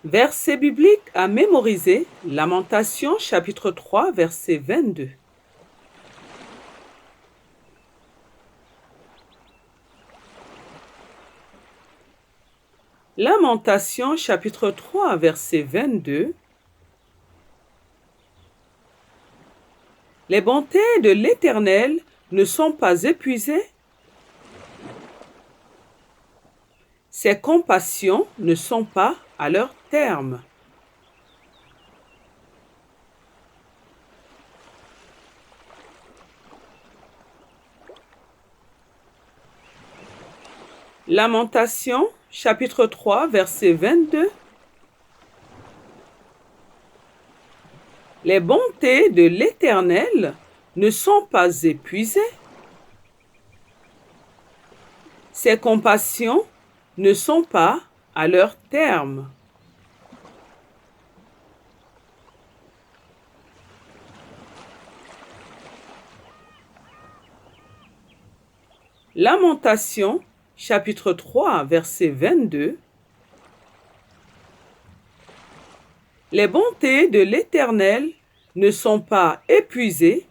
Verset biblique à mémoriser, Lamentation chapitre 3, verset 22. Lamentation chapitre 3, verset 22. Les bontés de l'Éternel ne sont pas épuisées. Ses compassions ne sont pas à leur terme. Lamentation, chapitre 3, verset 22. Les bontés de l'Éternel ne sont pas épuisées. Ses compassions ne sont pas à leur terme. Lamentation, chapitre 3, verset 22. Les bontés de l'Éternel ne sont pas épuisées.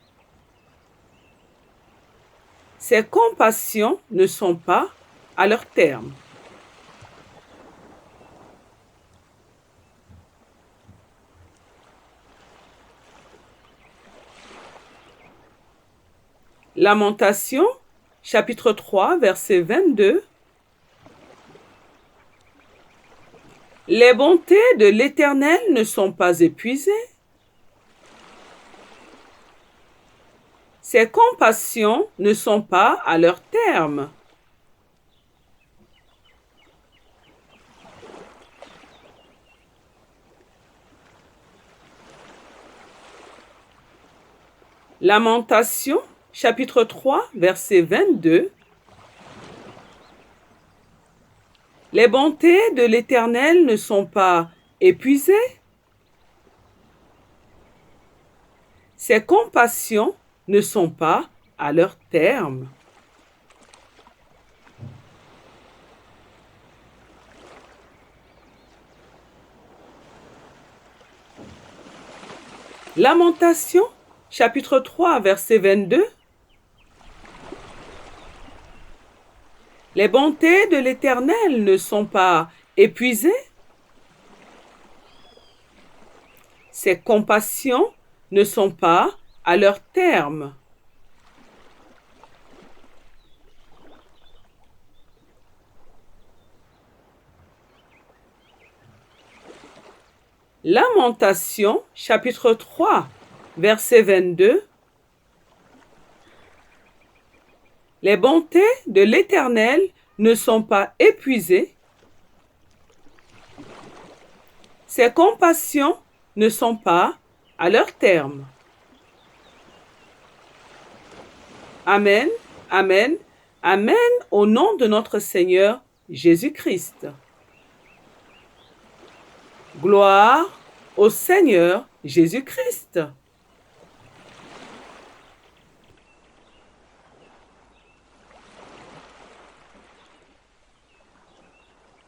Ses compassions ne sont pas à leur terme. Lamentation, chapitre 3, verset 22. Les bontés de l'Éternel ne sont pas épuisées. Ses compassions ne sont pas à leur terme. Lamentation, chapitre 3, verset 22. Les bontés de l'Éternel ne sont pas épuisées. Ses compassions ne sont pas à leur terme. Lamentation, chapitre 3, verset 22. Les bontés de l'Éternel ne sont pas épuisées. Ses compassions ne sont pas à leur terme. Lamentation, chapitre 3, verset 22. Les bontés de l'Éternel ne sont pas épuisées. Ses compassions ne sont pas à leur terme. Amen, amen, amen, au nom de notre Seigneur Jésus-Christ. Gloire au Seigneur Jésus-Christ.